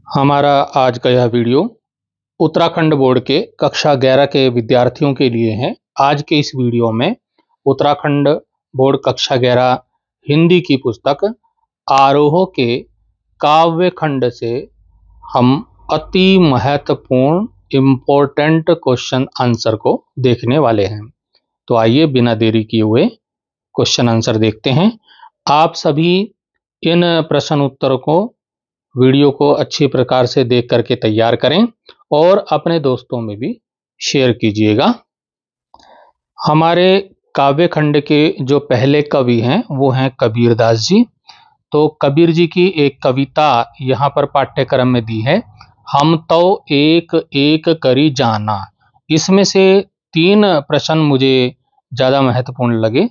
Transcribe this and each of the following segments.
हमारा आज का यह वीडियो उत्तराखंड बोर्ड के कक्षा 11 के विद्यार्थियों के लिए है। आज के इस वीडियो में उत्तराखंड बोर्ड कक्षा 11 हिंदी की पुस्तक आरोह के काव्य खंड से हम अति महत्वपूर्ण इम्पोर्टेंट क्वेश्चन आंसर को देखने वाले हैं। तो आइए बिना देरी किए हुए क्वेश्चन आंसर देखते हैं। आप सभी इन प्रश्न उत्तरों को वीडियो को अच्छी प्रकार से देख करके तैयार करें और अपने दोस्तों में भी शेयर कीजिएगा। हमारे काव्य खंड के जो पहले कवि हैं वो हैं कबीरदास जी। तो कबीर जी की एक कविता यहाँ पर पाठ्यक्रम में दी है, हम तो एक एक करी जाना। इसमें से 3 प्रश्न मुझे ज़्यादा महत्वपूर्ण लगे।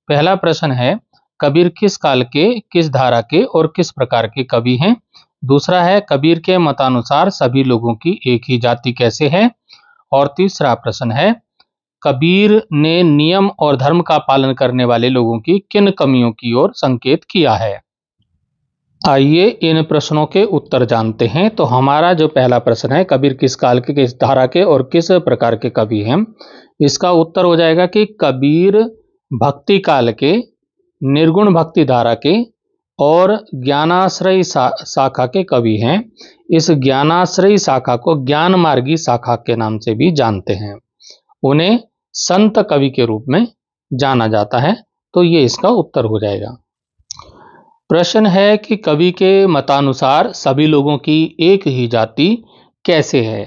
पहला प्रश्न है, कबीर किस काल के, किस धारा के और किस प्रकार के कवि हैं। दूसरा है, कबीर के मतानुसार सभी लोगों की एक ही जाति कैसे है। और तीसरा प्रश्न है, कबीर ने नियम और धर्म का पालन करने वाले लोगों की किन कमियों की ओर संकेत किया है। आइए इन प्रश्नों के उत्तर जानते हैं। तो हमारा जो पहला प्रश्न है, कबीर किस काल के, किस धारा के और किस प्रकार के कवि हैं, इसका उत्तर हो जाएगा कि कबीर भक्ति काल के, निर्गुण भक्ति धारा के और ज्ञानाश्रयी शाखा के कवि हैं। इस ज्ञानाश्रयी शाखा को ज्ञान मार्गी शाखा के नाम से भी जानते हैं। उन्हें संत कवि के रूप में जाना जाता है। तो ये इसका उत्तर हो जाएगा। प्रश्न है कि कवि के मतानुसार सभी लोगों की एक ही जाति कैसे है।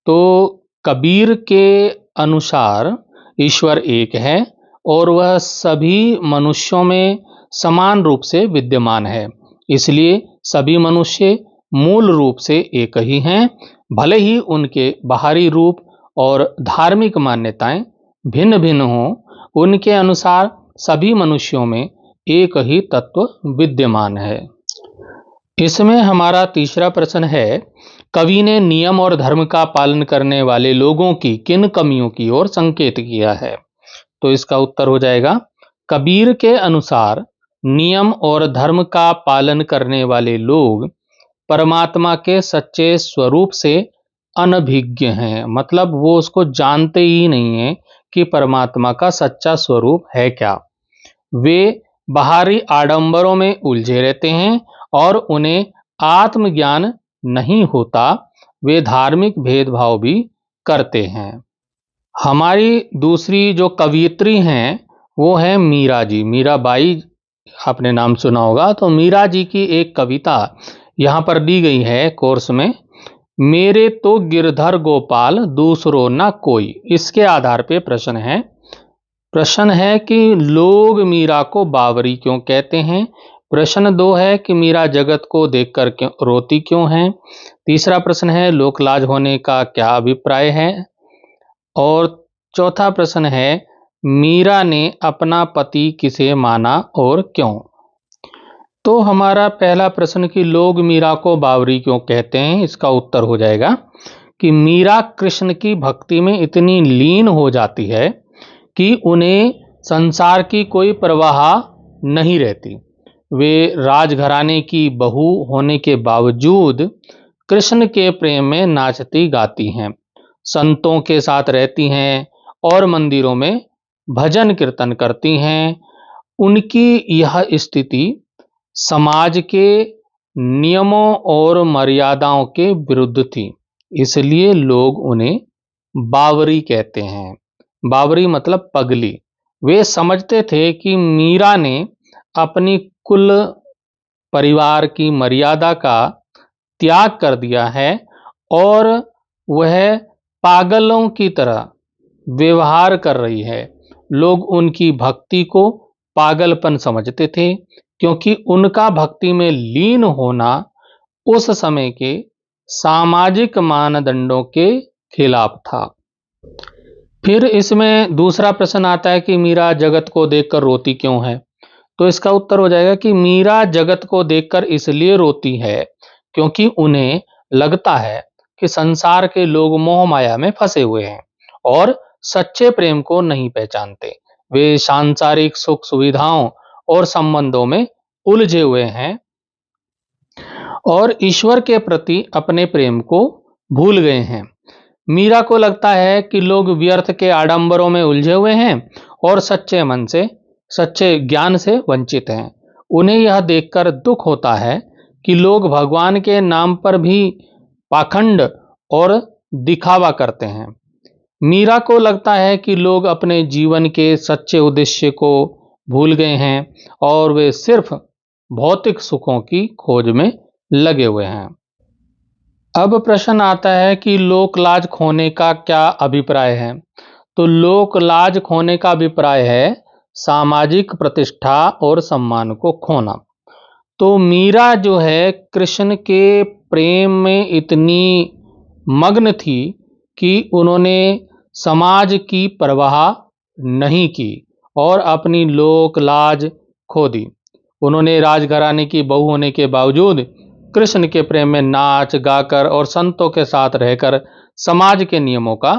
तो कबीर के अनुसार ईश्वर एक है और वह सभी मनुष्यों में समान रूप से विद्यमान है, इसलिए सभी मनुष्य मूल रूप से एक ही हैं। भले ही उनके बाहरी रूप और धार्मिक मान्यताएं भिन्न भिन्न हों, उनके अनुसार सभी मनुष्यों में एक ही तत्व विद्यमान है। इसमें हमारा तीसरा प्रश्न है, कवि ने नियम और धर्म का पालन करने वाले लोगों की किन कमियों की ओर संकेत किया है। तो इसका उत्तर हो जाएगा, कबीर के अनुसार नियम और धर्म का पालन करने वाले लोग परमात्मा के सच्चे स्वरूप से अनभिज्ञ हैं। मतलब वो उसको जानते ही नहीं है कि परमात्मा का सच्चा स्वरूप है क्या। वे बाहरी आडंबरों में उलझे रहते हैं और उन्हें आत्मज्ञान नहीं होता। वे धार्मिक भेदभाव भी करते हैं। हमारी दूसरी जो कवयित्री हैं वो है मीरा जी, मीराबाई, आपने नाम सुना होगा। तो मीरा जी की एक कविता यहाँ पर दी गई है कोर्स में, मेरे तो गिरधर गोपाल दूसरो ना कोई। इसके आधार पे प्रश्न है कि लोग मीरा को बावरी क्यों कहते हैं। प्रश्न 2 है कि मीरा जगत को देखकर क्यों रोती क्यों है। तीसरा प्रश्न है, लोकलाज होने का क्या अभिप्राय है। और चौथा प्रश्न है, मीरा ने अपना पति किसे माना और क्यों। तो हमारा पहला प्रश्न कि लोग मीरा को बावरी क्यों कहते हैं, इसका उत्तर हो जाएगा कि मीरा कृष्ण की भक्ति में इतनी लीन हो जाती है कि उन्हें संसार की कोई परवाह नहीं रहती। वे राजघराने की बहू होने के बावजूद कृष्ण के प्रेम में नाचती गाती हैं, संतों के साथ रहती हैं और मंदिरों में भजन कीर्तन करती हैं। उनकी यह स्थिति समाज के नियमों और मर्यादाओं के विरुद्ध थी, इसलिए लोग उन्हें बावरी कहते हैं। बावरी मतलब पगली। वे समझते थे कि मीरा ने अपनी कुल परिवार की मर्यादा का त्याग कर दिया है और वह पागलों की तरह व्यवहार कर रही है। लोग उनकी भक्ति को पागलपन समझते थे क्योंकि उनका भक्ति में लीन होना उस समय के सामाजिक मानदंडों के खिलाफ था। फिर इसमें दूसरा प्रश्न आता है कि मीरा जगत को देखकर रोती क्यों है। तो इसका उत्तर हो जाएगा कि मीरा जगत को देखकर इसलिए रोती है क्योंकि उन्हें लगता है कि संसार के लोग मोह माया में फंसे हुए हैं और सच्चे प्रेम को नहीं पहचानते। वे सांसारिक सुख सुविधाओं और संबंधों में उलझे हुए हैं और ईश्वर के प्रति अपने प्रेम को भूल गए हैं। मीरा को लगता है कि लोग व्यर्थ के आडंबरों में उलझे हुए हैं और सच्चे ज्ञान से वंचित हैं। उन्हें यह देखकर दुख होता है कि लोग भगवान के नाम पर भी पाखंड और दिखावा करते हैं। मीरा को लगता है कि लोग अपने जीवन के सच्चे उद्देश्य को भूल गए हैं और वे सिर्फ भौतिक सुखों की खोज में लगे हुए हैं। अब प्रश्न आता है कि लोक लाज खोने का क्या अभिप्राय है। तो लोक लाज खोने का अभिप्राय है सामाजिक प्रतिष्ठा और सम्मान को खोना। तो मीरा जो है कृष्ण के प्रेम में इतनी मग्न थी कि उन्होंने समाज की परवाह नहीं की और अपनी लोक लाज खो दी। उन्होंने राजघराने की बहू होने के बावजूद कृष्ण के प्रेम में नाच गाकर और संतों के साथ रहकर समाज के नियमों का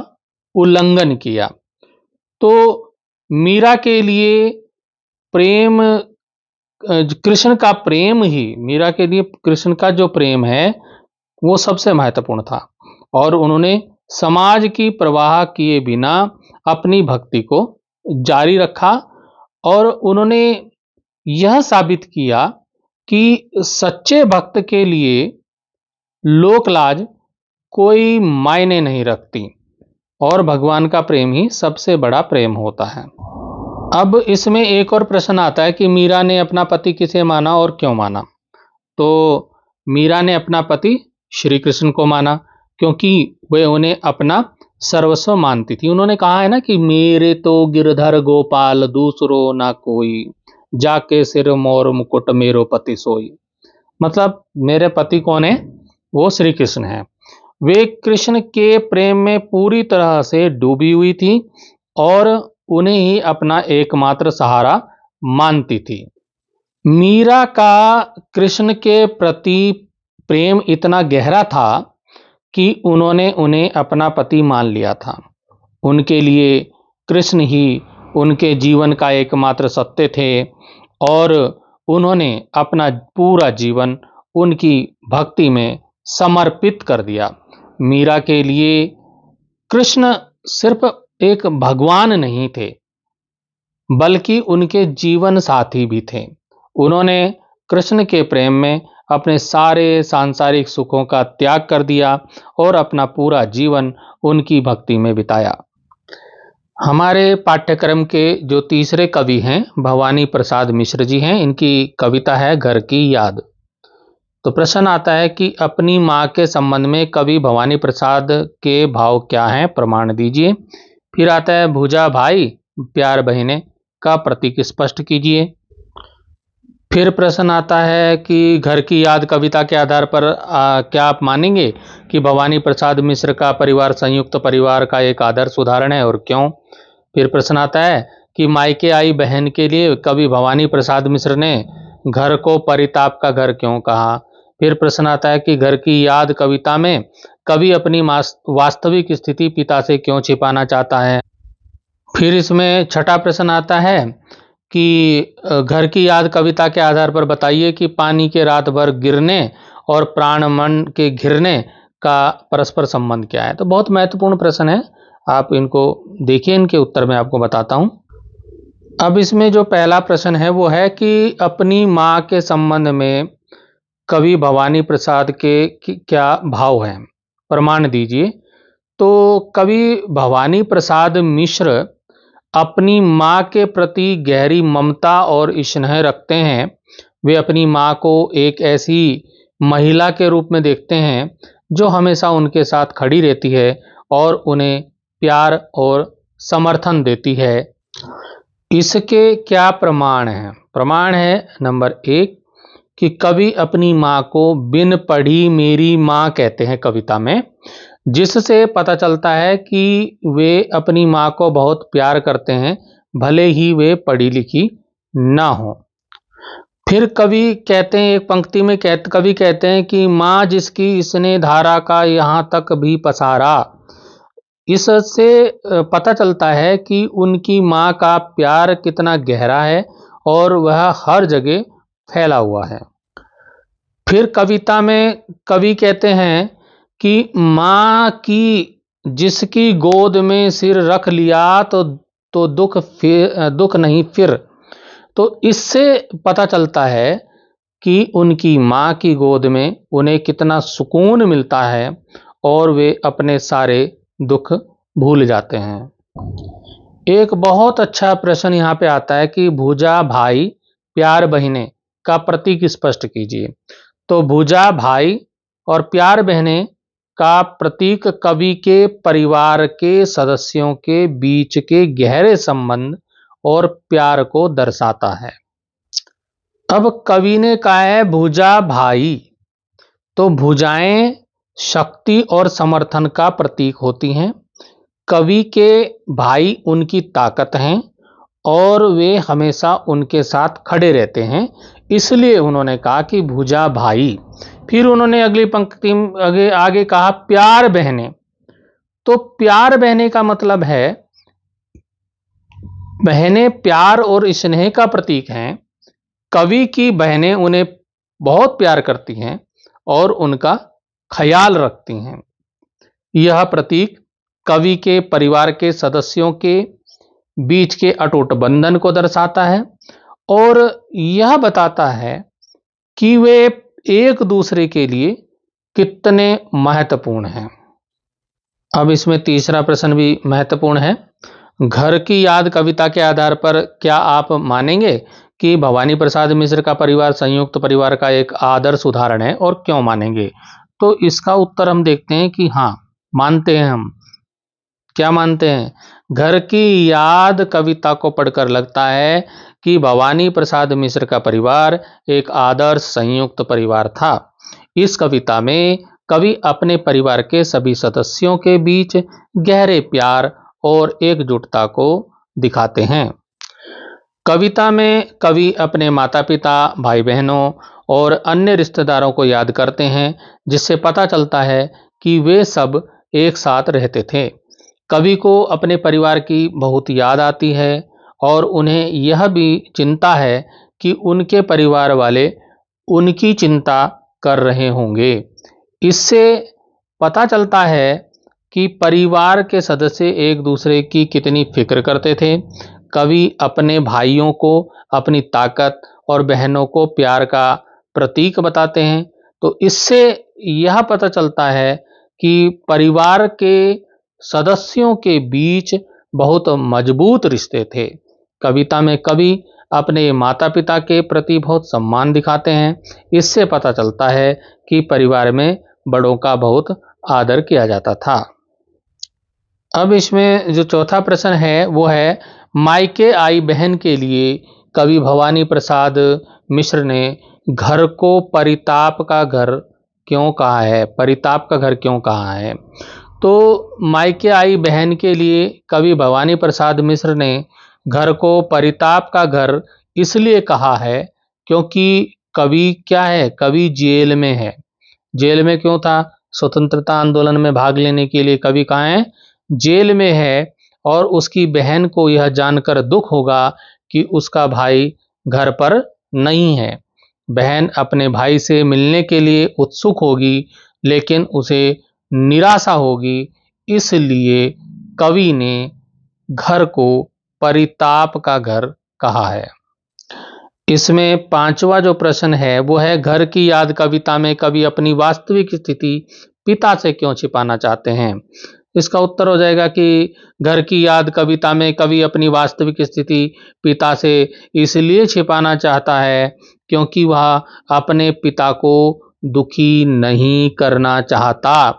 उल्लंघन किया। तो मीरा के लिए प्रेम कृष्ण का प्रेम ही मीरा के लिए कृष्ण का जो प्रेम है वो सबसे महत्वपूर्ण था और उन्होंने समाज की परवाह किए बिना अपनी भक्ति को जारी रखा और उन्होंने यह साबित किया कि सच्चे भक्त के लिए लोकलाज कोई मायने नहीं रखती और भगवान का प्रेम ही सबसे बड़ा प्रेम होता है। अब इसमें एक और प्रश्न आता है कि मीरा ने अपना पति किसे माना और क्यों माना। तो मीरा ने अपना पति श्री कृष्ण को माना क्योंकि वे उन्हें अपना सर्वस्व मानती थी। उन्होंने कहा है ना कि मेरे तो गिरधर गोपाल दूसरो ना कोई, जाके सिर मोर मुकुट मेरो पति सोई। मतलब मेरे पति कौन है? वो श्री कृष्ण है। वे कृष्ण के प्रेम में पूरी तरह से डूबी हुई थी और उन्हें ही अपना एकमात्र सहारा मानती थी। मीरा का कृष्ण के प्रति प्रेम इतना गहरा था कि उन्होंने उन्हें अपना पति मान लिया था। उनके लिए कृष्ण ही उनके जीवन का एकमात्र सत्य थे और उन्होंने अपना पूरा जीवन उनकी भक्ति में समर्पित कर दिया। मीरा के लिए कृष्ण सिर्फ एक भगवान नहीं थे बल्कि उनके जीवन साथी भी थे। उन्होंने कृष्ण के प्रेम में अपने सारे सांसारिक सुखों का त्याग कर दिया और अपना पूरा जीवन उनकी भक्ति में बिताया। हमारे पाठ्यक्रम के जो तीसरे कवि हैं भवानी प्रसाद मिश्र जी हैं। इनकी कविता है घर की याद। तो प्रश्न आता है कि अपनी माँ के संबंध में कवि भवानी प्रसाद के भाव क्या हैं, प्रमाण दीजिए। फिर आता है भुजा भाई प्यार बहिने का प्रतीक स्पष्ट कीजिए। फिर प्रश्न आता है कि घर की याद कविता के आधार पर क्या आप मानेंगे कि भवानी प्रसाद मिश्र का परिवार संयुक्त परिवार का एक आदर्श उदाहरण है और क्यों। फिर प्रश्न आता है कि मायके आई बहन के लिए कवि भवानी प्रसाद मिश्र ने घर को परिताप का घर क्यों कहा। फिर प्रश्न आता है कि घर की याद कविता में कवि अपनी वास्तविक स्थिति पिता से क्यों छिपाना चाहता है। फिर इसमें छठा प्रश्न आता है कि घर की याद कविता के आधार पर बताइए कि पानी के रात भर गिरने और प्राण मन के घिरने का परस्पर संबंध क्या है। तो बहुत महत्वपूर्ण प्रश्न है, आप इनको देखिए, इनके उत्तर मैं आपको बताता हूँ। अब इसमें जो पहला प्रश्न है वो है कि अपनी माँ के संबंध में कवि भवानी प्रसाद के क्या भाव हैं, प्रमाण दीजिए। तो कवि भवानी प्रसाद मिश्र अपनी माँ के प्रति गहरी ममता और स्नेह रखते हैं। वे अपनी माँ को एक ऐसी महिला के रूप में देखते हैं जो हमेशा उनके साथ खड़ी रहती है और उन्हें प्यार और समर्थन देती है। इसके क्या प्रमाण हैं? प्रमाण है नंबर 1 कि कवि अपनी माँ को बिन पढ़ी मेरी माँ कहते हैं कविता में, जिससे पता चलता है कि वे अपनी माँ को बहुत प्यार करते हैं भले ही वे पढ़ी लिखी ना हो। फिर कवि कहते हैं, एक पंक्ति में कवि कहते हैं कि माँ जिसकी स्नेह धारा का यहाँ तक भी पसारा। इससे पता चलता है कि उनकी माँ का प्यार कितना गहरा है और वह हर जगह फैला हुआ है। फिर कविता में कवि कहते हैं कि माँ की जिसकी गोद में सिर रख लिया तो दुख नहीं फिर। तो इससे पता चलता है कि उनकी माँ की गोद में उन्हें कितना सुकून मिलता है और वे अपने सारे दुख भूल जाते हैं। एक बहुत अच्छा प्रश्न यहाँ पे आता है कि भुजा भाई प्यार बहिने का प्रतीक स्पष्ट कीजिए। तो भुजा भाई और प्यार बहने का प्रतीक कवि के परिवार के सदस्यों के बीच के गहरे संबंध और प्यार को दर्शाता है। अब कवि ने कहा है भुजा भाई, तो भुजाएं शक्ति और समर्थन का प्रतीक होती हैं। कवि के भाई उनकी ताकत हैं और वे हमेशा उनके साथ खड़े रहते हैं, इसलिए उन्होंने कहा कि भुजा भाई। फिर उन्होंने अगली पंक्ति आगे कहा प्यार बहने। तो प्यार बहने का मतलब है बहनें प्यार और स्नेह का प्रतीक हैं। कवि की बहनें उन्हें बहुत प्यार करती हैं और उनका ख्याल रखती हैं। यह प्रतीक कवि के परिवार के सदस्यों के बीच के अटूट बंधन को दर्शाता है और यह बताता है कि वे एक दूसरे के लिए कितने महत्वपूर्ण हैं। अब इसमें तीसरा प्रश्न भी महत्वपूर्ण है। घर की याद कविता के आधार पर क्या आप मानेंगे कि भवानी प्रसाद मिश्र का परिवार संयुक्त परिवार का एक आदर्श उदाहरण है और क्यों मानेंगे? तो इसका उत्तर हम देखते हैं कि हाँ, मानते हैं हम। क्या मानते हैं? घर की याद कविता को पढ़कर लगता है कि भवानी प्रसाद मिश्र का परिवार एक आदर्श संयुक्त परिवार था। इस कविता में कवि अपने परिवार के सभी सदस्यों के बीच गहरे प्यार और एकजुटता को दिखाते हैं। कविता में कवि अपने माता पिता, भाई बहनों और अन्य रिश्तेदारों को याद करते हैं, जिससे पता चलता है कि वे सब एक साथ रहते थे। कवि को अपने परिवार की बहुत याद आती है और उन्हें यह भी चिंता है कि उनके परिवार वाले उनकी चिंता कर रहे होंगे। इससे पता चलता है कि परिवार के सदस्य एक दूसरे की कितनी फिक्र करते थे। कवि अपने भाइयों को अपनी ताकत और बहनों को प्यार का प्रतीक बताते हैं। तो इससे यह पता चलता है कि परिवार के सदस्यों के बीच बहुत मजबूत रिश्ते थे। कविता में कवि अपने माता पिता के प्रति बहुत सम्मान दिखाते हैं। इससे पता चलता है कि परिवार में बड़ों का बहुत आदर किया जाता था। अब इसमें जो चौथा प्रश्न है वो है मायके आई बहन के लिए कवि भवानी प्रसाद मिश्र ने घर को परिताप का घर क्यों कहा है? परिताप का घर क्यों कहा है? तो मायके आई बहन के लिए कवि भवानी प्रसाद मिश्र ने घर को परिताप का घर इसलिए कहा है क्योंकि कवि क्या है? कवि जेल में है। जेल में क्यों था? स्वतंत्रता आंदोलन में भाग लेने के लिए कवि कहाँ है? जेल में है। और उसकी बहन को यह जानकर दुख होगा कि उसका भाई घर पर नहीं है। बहन अपने भाई से मिलने के लिए उत्सुक होगी, लेकिन उसे निराशा होगी। इसलिए कवि ने घर को परिताप का घर कहा है। इसमें पांचवा जो प्रश्न है वो है घर की याद कविता में कवि अपनी वास्तविक स्थिति पिता से क्यों छिपाना चाहते हैं? इसका उत्तर हो जाएगा कि घर की याद कविता में कवि अपनी वास्तविक स्थिति पिता से इसलिए छिपाना चाहता है क्योंकि वह अपने पिता को दुखी नहीं करना चाहता।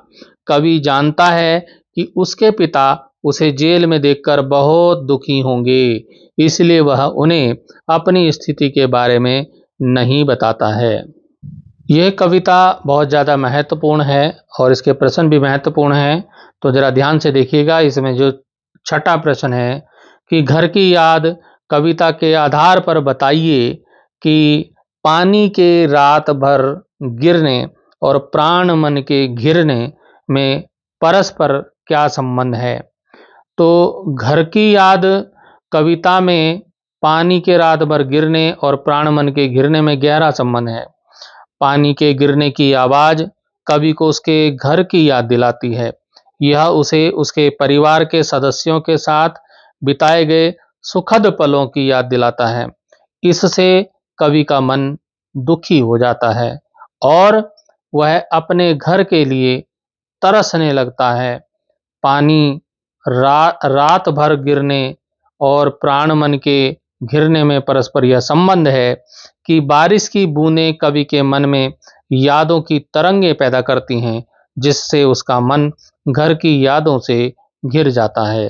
कवि जानता है कि उसके पिता उसे जेल में देखकर बहुत दुखी होंगे, इसलिए वह उन्हें अपनी स्थिति के बारे में नहीं बताता है। यह कविता बहुत ज़्यादा महत्वपूर्ण है और इसके प्रश्न भी महत्वपूर्ण हैं। तो ज़रा ध्यान से देखिएगा। इसमें जो छठा प्रश्न है कि घर की याद कविता के आधार पर बताइए कि पानी के रात भर गिरने और प्राण मन के घिरने में परस्पर क्या संबंध है? तो घर की याद कविता में पानी के रात भर गिरने और प्राण मन के घिरने में गहरा संबंध है। पानी के गिरने की आवाज़ कवि को उसके घर की याद दिलाती है। यह उसे उसके परिवार के सदस्यों के साथ बिताए गए सुखद पलों की याद दिलाता है। इससे कवि का मन दुखी हो जाता है और वह अपने घर के लिए तरसने लगता है। पानी रात भर गिरने और प्राण मन के घिरने में परस्पर यह संबंध है कि बारिश की बूंदें कवि के मन में यादों की तरंगें पैदा करती हैं, जिससे उसका मन घर की यादों से घिर जाता है।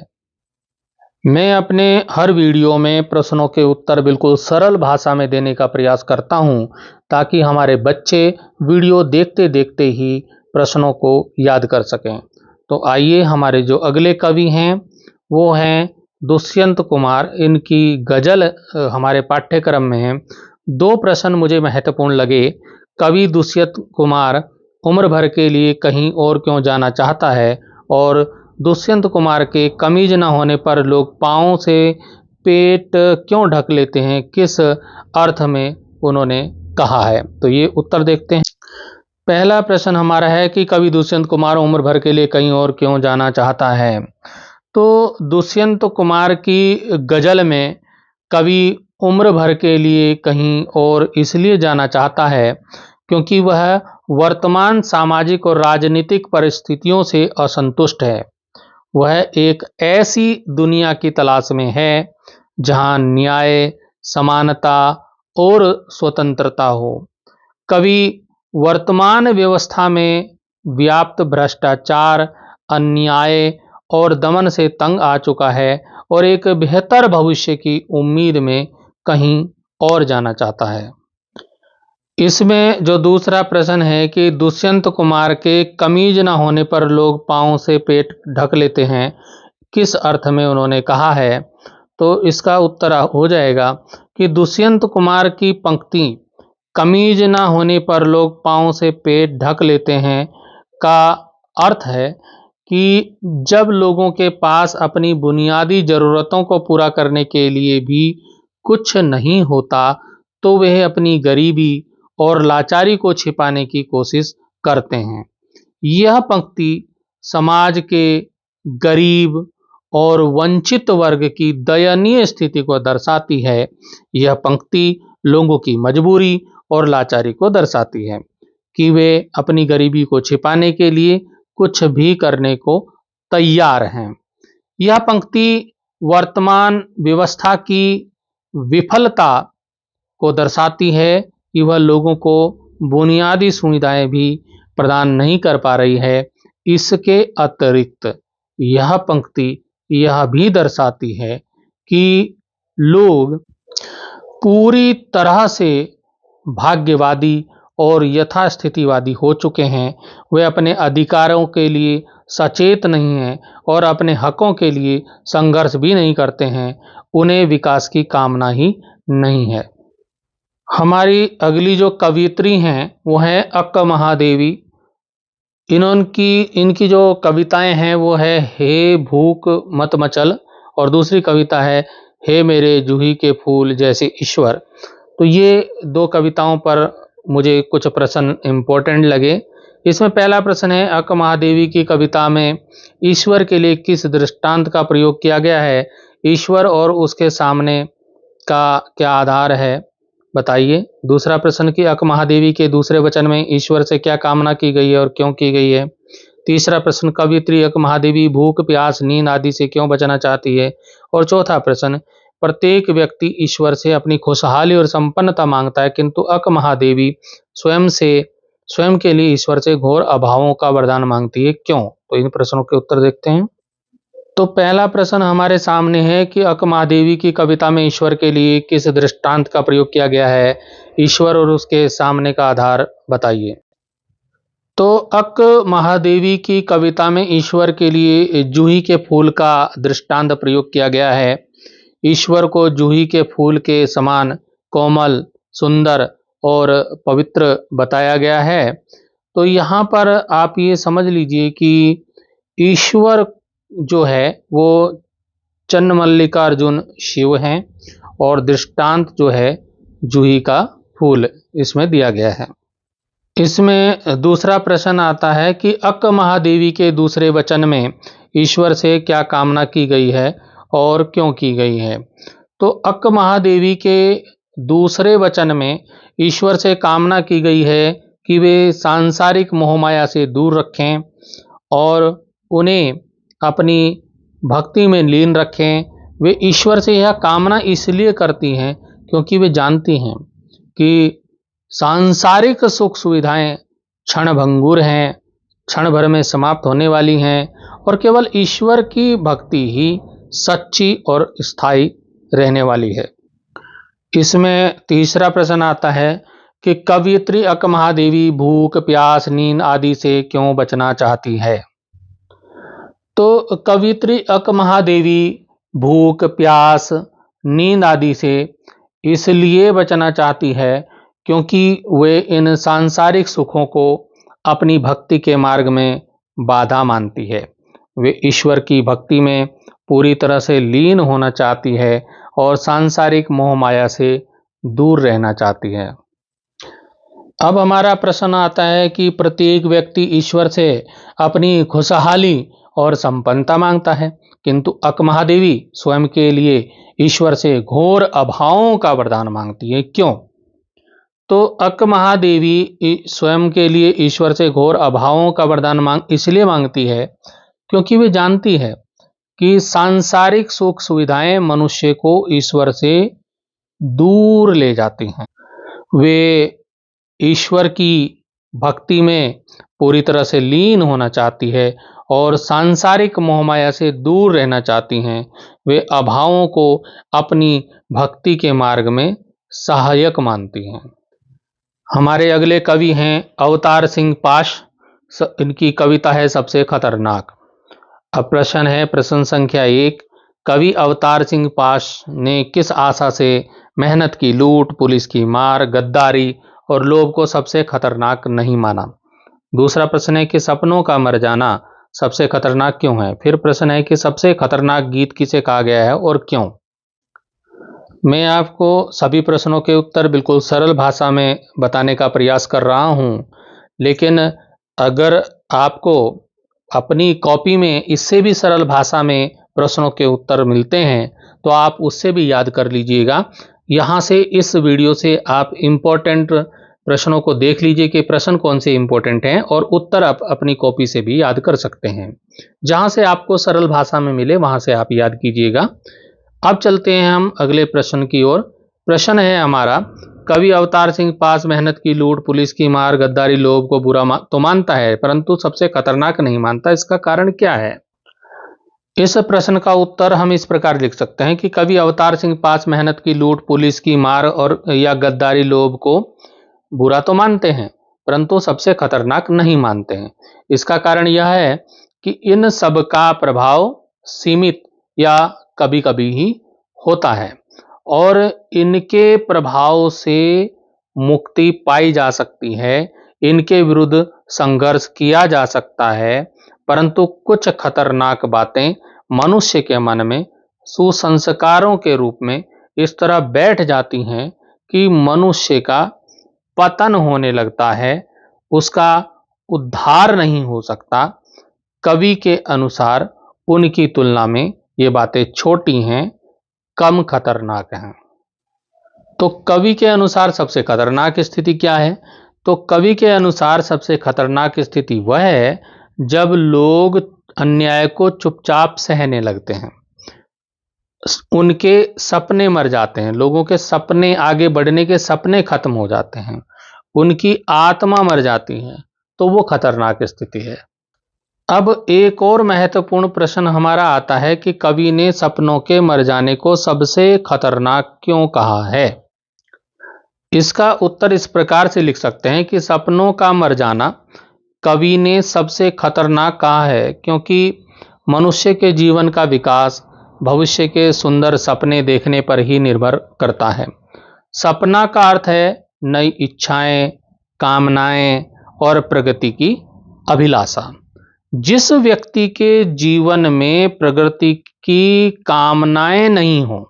मैं अपने हर वीडियो में प्रश्नों के उत्तर बिल्कुल सरल भाषा में देने का प्रयास करता हूं, ताकि हमारे बच्चे वीडियो देखते देखते ही प्रश्नों को याद कर सकें। तो आइए, हमारे जो अगले कवि हैं वो हैं दुष्यंत कुमार। इनकी गज़ल हमारे पाठ्यक्रम में है। दो प्रश्न मुझे महत्वपूर्ण लगे। कवि दुष्यंत कुमार उम्र भर के लिए कहीं और क्यों जाना चाहता है, और दुष्यंत कुमार के कमीज न होने पर लोग पाँव से पेट क्यों ढक लेते हैं, किस अर्थ में उन्होंने कहा है। तो ये उत्तर देखते हैं। पहला प्रश्न हमारा है कि कवि दुष्यंत कुमार उम्र भर के लिए कहीं और क्यों जाना चाहता है। तो दुष्यंत कुमार की गज़ल में कवि उम्र भर के लिए कहीं और इसलिए जाना चाहता है क्योंकि वह वर्तमान सामाजिक और राजनीतिक परिस्थितियों से असंतुष्ट है। वह एक ऐसी दुनिया की तलाश में है जहां न्याय, समानता और स्वतंत्रता हो। कवि वर्तमान व्यवस्था में व्याप्त भ्रष्टाचार, अन्याय और दमन से तंग आ चुका है और एक बेहतर भविष्य की उम्मीद में कहीं और जाना चाहता है। इसमें जो दूसरा प्रश्न है कि दुष्यंत कुमार के कमीज न होने पर लोग पाँव से पेट ढक लेते हैं, किस अर्थ में उन्होंने कहा है। तो इसका उत्तर हो जाएगा कि दुष्यंत कुमार की पंक्ति कमीज न होने पर लोग पाँव से पेट ढक लेते हैं का अर्थ है कि जब लोगों के पास अपनी बुनियादी ज़रूरतों को पूरा करने के लिए भी कुछ नहीं होता, तो वह अपनी गरीबी और लाचारी को छिपाने की कोशिश करते हैं। यह पंक्ति समाज के गरीब और वंचित वर्ग की दयनीय स्थिति को दर्शाती है। यह पंक्ति लोगों की मजबूरी और लाचारी को दर्शाती है कि वे अपनी गरीबी को छिपाने के लिए कुछ भी करने को तैयार हैं। यह पंक्ति वर्तमान व्यवस्था की विफलता को दर्शाती है कि वह लोगों को बुनियादी सुविधाएं भी प्रदान नहीं कर पा रही है। इसके अतिरिक्त यह पंक्ति यह भी दर्शाती है कि लोग पूरी तरह से भाग्यवादी और यथास्थितिवादी हो चुके हैं। वे अपने अधिकारों के लिए सचेत नहीं हैं और अपने हकों के लिए संघर्ष भी नहीं करते हैं। उन्हें विकास की कामना ही नहीं है। हमारी अगली जो कवियत्री हैं वो हैं अक्का महादेवी। इनकी जो कविताएं हैं वो है हे भूख मत मचल, और दूसरी कविता है हे मेरे जूही के फूल जैसे ईश्वर। तो ये दो कविताओं पर मुझे कुछ प्रश्न इम्पोर्टेंट लगे। इसमें पहला प्रश्न है, अक्का महादेवी की कविता में ईश्वर के लिए किस दृष्टांत का प्रयोग किया गया है। ईश्वर और उसके सामने का क्या आधार है, बताइए। दूसरा प्रश्न कि अक्का महादेवी के दूसरे वचन में ईश्वर से क्या कामना की गई है और क्यों की गई है। तीसरा प्रश्न, कवियत्री अक्का महादेवी भूख, प्यास, नींद आदि से क्यों बचना चाहती है। और चौथा प्रश्न, प्रत्येक व्यक्ति ईश्वर से अपनी खुशहाली और संपन्नता मांगता है, किंतु अक्का महादेवी स्वयं के लिए ईश्वर से घोर अभावों का वरदान मांगती है, क्यों। तो इन प्रश्नों के उत्तर देखते हैं। तो पहला प्रश्न हमारे सामने है कि अक्का महादेवी की कविता में ईश्वर के लिए किस दृष्टांत का प्रयोग किया गया है। ईश्वर और उसके सामने का आधार बताइए। तो अक्का महादेवी की कविता में ईश्वर के लिए जूही के फूल का दृष्टांत प्रयोग किया गया है। ईश्वर को जूही के फूल के समान कोमल, सुंदर और पवित्र बताया गया है। तो यहाँ पर आप ये समझ लीजिए कि ईश्वर जो है वो चन्नमल्लिकार्जुन शिव हैं और दृष्टांत जो है जूही का फूल इसमें दिया गया है। इसमें दूसरा प्रश्न आता है कि अक्क महादेवी के दूसरे वचन में ईश्वर से क्या कामना की गई है और क्यों की गई है। तो अक्क महादेवी के दूसरे वचन में ईश्वर से कामना की गई है कि वे सांसारिक मोहमाया से दूर रखें और उन्हें अपनी भक्ति में लीन रखें। वे ईश्वर से यह कामना इसलिए करती हैं क्योंकि वे जानती हैं कि सांसारिक सुख सुविधाएं क्षणभंगुर हैं, क्षण भर में समाप्त होने वाली हैं और केवल ईश्वर की भक्ति ही सच्ची और स्थायी रहने वाली है। इसमें तीसरा प्रश्न आता है कि कवयित्री अक्क महादेवी भूख, प्यास, नींद आदि से क्यों बचना चाहती है। तो कवयित्री अक्क महादेवी भूख, प्यास, नींद आदि से इसलिए बचना चाहती है क्योंकि वे इन सांसारिक सुखों को अपनी भक्ति के मार्ग में बाधा मानती है। वे ईश्वर की भक्ति में पूरी तरह से लीन होना चाहती है और सांसारिक मोह माया से दूर रहना चाहती है। अब हमारा प्रश्न आता है कि प्रत्येक व्यक्ति ईश्वर से अपनी खुशहाली और संपन्नता मांगता है, किंतु अक्क महादेवी स्वयं के लिए ईश्वर से घोर अभावों का वरदान मांगती है। क्यों? तो अक्क महादेवी स्वयं के लिए ईश्वर से घोर अभावों का वरदान इसलिए मांगती है क्योंकि वे जानती है कि सांसारिक सुख सुविधाएं मनुष्य को ईश्वर से दूर ले जाती हैं। वे ईश्वर की भक्ति में पूरी तरह से लीन होना चाहती है और सांसारिक मोहमाया से दूर रहना चाहती हैं। वे अभावों को अपनी भक्ति के मार्ग में सहायक मानती हैं। हमारे अगले कवि हैं अवतार सिंह पाश। इनकी कविता है सबसे खतरनाक। अब प्रश्न है, प्रश्न संख्या 1, कवि अवतार सिंह पाश ने किस आशा से मेहनत की लूट, पुलिस की मार, गद्दारी और लोभ को सबसे खतरनाक नहीं माना। दूसरा प्रश्न है कि सपनों का मर जाना सबसे खतरनाक क्यों है। फिर प्रश्न है कि सबसे खतरनाक गीत किसे कहा गया है और क्यों। मैं आपको सभी प्रश्नों के उत्तर बिल्कुल सरल भाषा में बताने का प्रयास कर रहा हूं, लेकिन अगर आपको अपनी कॉपी में इससे भी सरल भाषा में प्रश्नों के उत्तर मिलते हैं तो आप उससे भी याद कर लीजिएगा। यहाँ से इस वीडियो से आप इम्पोर्टेंट प्रश्नों को देख लीजिए कि प्रश्न कौन से इम्पोर्टेंट हैं और उत्तर आप अपनी कॉपी से भी याद कर सकते हैं। जहाँ से आपको सरल भाषा में मिले वहाँ से आप याद कीजिएगा। अब चलते हैं हम अगले प्रश्न की ओर। प्रश्न है हमारा, कवि अवतार सिंह पास मेहनत की लूट, पुलिस की मार, गद्दारी, लोभ को बुरा तो मानता है परंतु सबसे खतरनाक नहीं मानता। इसका कारण क्या है? इस प्रश्न का उत्तर हम इस प्रकार लिख सकते हैं कि कवि अवतार सिंह पास मेहनत की लूट, पुलिस की मार और या गद्दारी, लोभ को बुरा तो मानते हैं परंतु सबसे खतरनाक नहीं मानते हैं। इसका कारण यह है कि इन सब का प्रभाव सीमित या कभी कभी ही होता है और इनके प्रभाव से मुक्ति पाई जा सकती है, इनके विरुद्ध संघर्ष किया जा सकता है, परंतु कुछ खतरनाक बातें मनुष्य के मन में सुसंस्कारों के रूप में इस तरह बैठ जाती हैं कि मनुष्य का पतन होने लगता है, उसका उद्धार नहीं हो सकता। कवि के अनुसार उनकी तुलना में ये बातें छोटी हैं, कम खतरनाक हैं। तो कवि के अनुसार सबसे खतरनाक स्थिति क्या है? तो कवि के अनुसार सबसे खतरनाक स्थिति वह है जब लोग अन्याय को चुपचाप सहने लगते हैं, उनके सपने मर जाते हैं, लोगों के सपने, आगे बढ़ने के सपने खत्म हो जाते हैं, उनकी आत्मा मर जाती है, तो वो खतरनाक स्थिति है। अब एक और महत्वपूर्ण प्रश्न हमारा आता है कि कवि ने सपनों के मर जाने को सबसे खतरनाक क्यों कहा है। इसका उत्तर इस प्रकार से लिख सकते हैं कि सपनों का मर जाना कवि ने सबसे खतरनाक कहा है क्योंकि मनुष्य के जीवन का विकास भविष्य के सुंदर सपने देखने पर ही निर्भर करता है। सपना का अर्थ है नई इच्छाएं, कामनाएं और प्रगति की अभिलाषा। जिस व्यक्ति के जीवन में प्रगति की कामनाएं नहीं हो,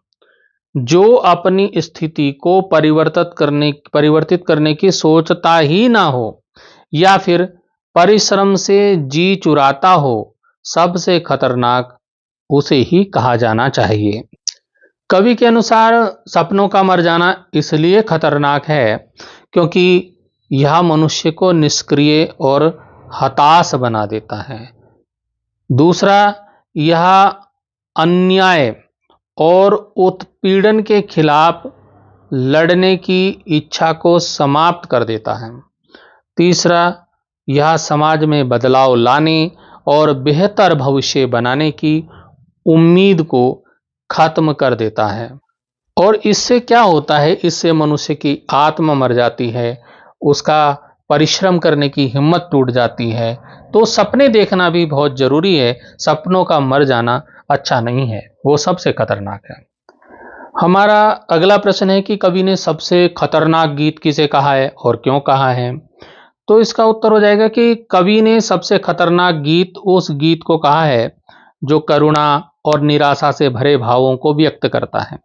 जो अपनी स्थिति को परिवर्तित करने की सोचता ही ना हो, या फिर परिश्रम से जी चुराता हो, सबसे खतरनाक उसे ही कहा जाना चाहिए। कवि के अनुसार सपनों का मर जाना इसलिए खतरनाक है क्योंकि यह मनुष्य को निष्क्रिय और हताश बना देता है। दूसरा, यह अन्याय और उत्पीड़न के खिलाफ लड़ने की इच्छा को समाप्त कर देता है। तीसरा, यह समाज में बदलाव लाने और बेहतर भविष्य बनाने की उम्मीद को खत्म कर देता है। और इससे क्या होता है, इससे मनुष्य की आत्मा मर जाती है, उसका परिश्रम करने की हिम्मत टूट जाती है। तो सपने देखना भी बहुत जरूरी है, सपनों का मर जाना अच्छा नहीं है, वो सबसे खतरनाक है। हमारा अगला प्रश्न है कि कवि ने सबसे खतरनाक गीत किसे कहा है और क्यों कहा है। तो इसका उत्तर हो जाएगा कि कवि ने सबसे खतरनाक गीत उस गीत को कहा है जो करुणा और निराशा से भरे भावों को व्यक्त करता है।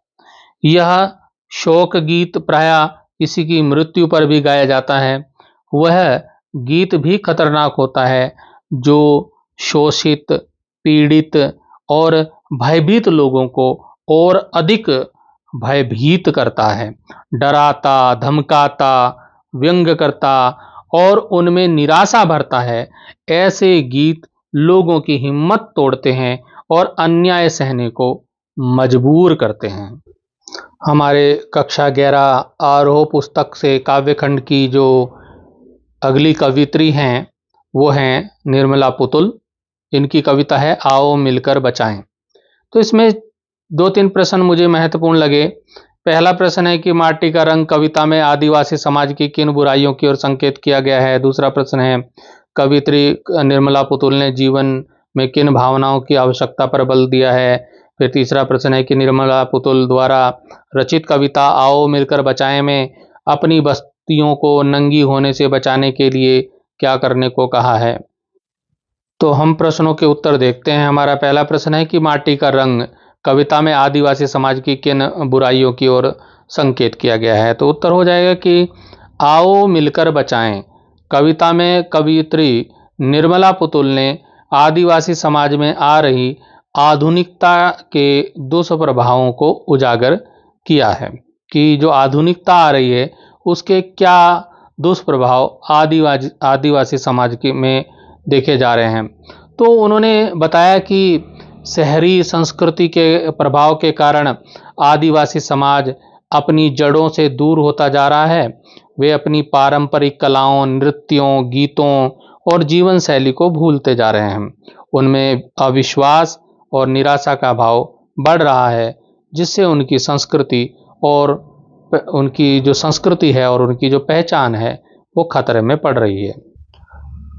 यह शोक गीत प्रायः किसी की मृत्यु पर भी गाया जाता है। वह गीत भी खतरनाक होता है जो शोषित, पीड़ित और भयभीत लोगों को और अधिक भयभीत करता है, डराता, धमकाता, व्यंग करता और उनमें निराशा भरता है। ऐसे गीत लोगों की हिम्मत तोड़ते हैं और अन्याय सहने को मजबूर करते हैं। हमारे कक्षा 11 आरोह पुस्तक से काव्यखंड की जो अगली कवित्री हैं वो हैं निर्मला पुतुल। इनकी कविता है आओ मिलकर बचाएं। तो इसमें दो तीन प्रश्न मुझे महत्वपूर्ण लगे। पहला प्रश्न है कि माटी का रंग कविता में आदिवासी समाज की किन बुराइयों की ओर संकेत किया गया है। दूसरा प्रश्न है कवित्री निर्मला पुतुल ने जीवन में किन भावनाओं की आवश्यकता पर बल दिया है। फिर तीसरा प्रश्न है कि निर्मला पुतुल द्वारा रचित कविता आओ मिलकर बचाएं में अपनी बस्तियों को नंगी होने से बचाने के लिए क्या करने को कहा है। तो हम प्रश्नों के उत्तर देखते हैं। हमारा पहला प्रश्न है कि माटी का रंग कविता में आदिवासी समाज की किन बुराइयों की ओर संकेत किया गया है। तो उत्तर हो जाएगा कि आओ मिलकर बचाएं कविता में कवियत्री निर्मला पुतुल ने आदिवासी समाज में आ रही आधुनिकता के दुष्प्रभावों को उजागर किया है कि जो आधुनिकता आ रही है उसके क्या दुष्प्रभाव आदिवासी समाज के में देखे जा रहे हैं। तो उन्होंने बताया कि शहरी संस्कृति के प्रभाव के कारण आदिवासी समाज अपनी जड़ों से दूर होता जा रहा है। वे अपनी पारंपरिक कलाओं, नृत्यों, गीतों और जीवन शैली को भूलते जा रहे हैं। उनमें अविश्वास और निराशा का भाव बढ़ रहा है, जिससे उनकी संस्कृति और उनकी जो संस्कृति है और उनकी जो पहचान है वो खतरे में पड़ रही है।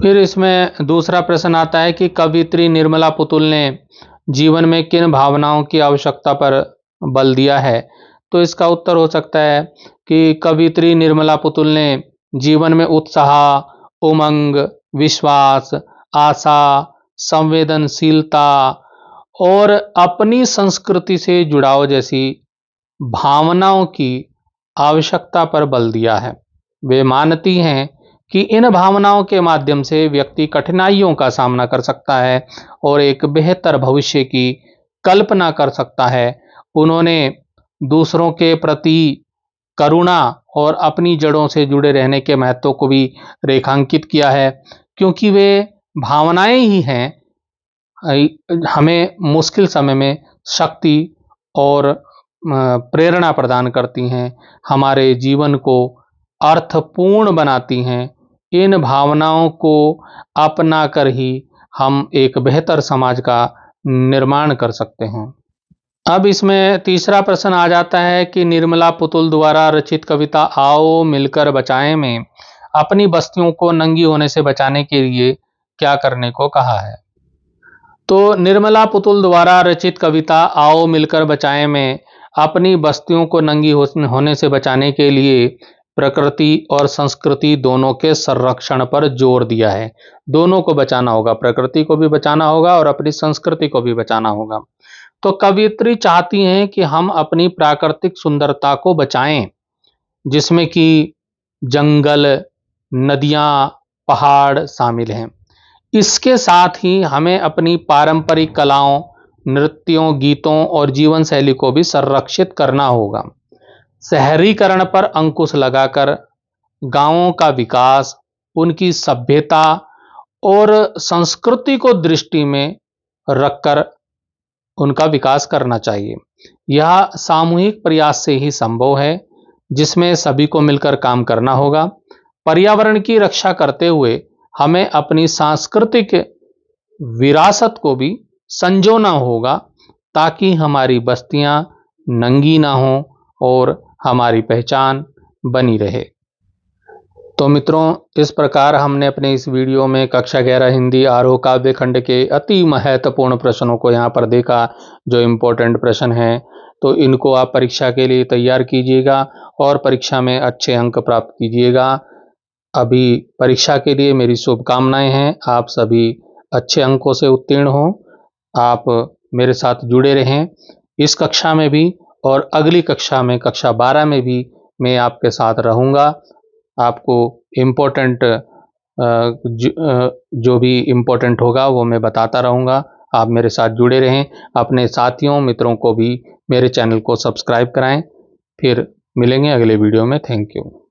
फिर इसमें दूसरा प्रश्न आता है कि कवियत्री निर्मला पुतुल ने जीवन में किन भावनाओं की आवश्यकता पर बल दिया है। तो इसका उत्तर हो सकता है कि कवियत्री निर्मला पुतुल ने जीवन में उत्साह, उमंग, विश्वास, आशा, संवेदनशीलता और अपनी संस्कृति से जुड़ाव जैसी भावनाओं की आवश्यकता पर बल दिया है। वे मानती हैं कि इन भावनाओं के माध्यम से व्यक्ति कठिनाइयों का सामना कर सकता है और एक बेहतर भविष्य की कल्पना कर सकता है। उन्होंने दूसरों के प्रति करुणा और अपनी जड़ों से जुड़े रहने के महत्व को भी रेखांकित किया है, क्योंकि वे भावनाएं ही हैं हमें मुश्किल समय में शक्ति और प्रेरणा प्रदान करती हैं, हमारे जीवन को अर्थपूर्ण बनाती हैं। इन भावनाओं को अपना कर ही हम एक बेहतर समाज का निर्माण कर सकते हैं। अब इसमें तीसरा प्रश्न आ जाता है कि निर्मला पुतुल द्वारा रचित कविता आओ मिलकर बचाएं में अपनी बस्तियों को नंगी होने से बचाने के लिए क्या करने को कहा है। तो निर्मला पुतुल द्वारा रचित कविता आओ मिलकर बचाएं में अपनी बस्तियों को नंगी होने से बचाने के लिए प्रकृति और संस्कृति दोनों के संरक्षण पर जोर दिया है। दोनों को बचाना होगा, प्रकृति को भी बचाना होगा और अपनी संस्कृति को भी बचाना होगा। तो कवियत्री चाहती हैं कि हम अपनी प्राकृतिक सुंदरता को बचाएं, जिसमें कि जंगल, नदियां, पहाड़ शामिल हैं। इसके साथ ही हमें अपनी पारंपरिक कलाओं, नृत्यों, गीतों और जीवन शैली को भी संरक्षित करना होगा। शहरीकरण पर अंकुश लगाकर गांवों का विकास, उनकी सभ्यता और संस्कृति को दृष्टि में रखकर उनका विकास करना चाहिए। यह सामूहिक प्रयास से ही संभव है, जिसमें सभी को मिलकर काम करना होगा। पर्यावरण की रक्षा करते हुए हमें अपनी सांस्कृतिक विरासत को भी संजोना होगा, ताकि हमारी बस्तियां नंगी ना हों और हमारी पहचान बनी रहे। तो मित्रों, इस प्रकार हमने अपने इस वीडियो में कक्षा 11 हिंदी आरोह काव्य खंड के अति महत्वपूर्ण प्रश्नों को यहाँ पर देखा, जो इम्पोर्टेंट प्रश्न हैं। तो इनको आप परीक्षा के लिए तैयार कीजिएगा और परीक्षा में अच्छे अंक प्राप्त कीजिएगा। अभी परीक्षा के लिए मेरी शुभकामनाएं हैं। आप सभी अच्छे अंकों से उत्तीर्ण हों। आप मेरे साथ जुड़े रहें। इस कक्षा में भी और अगली कक्षा में, कक्षा 12 में भी मैं आपके साथ रहूँगा। आपको इम्पोर्टेंट जो भी इम्पोर्टेंट होगा वो मैं बताता रहूँगा। आप मेरे साथ जुड़े रहें। अपने साथियों, मित्रों को भी मेरे चैनल को सब्सक्राइब कराएं। फिर मिलेंगे अगले वीडियो में। Thank you.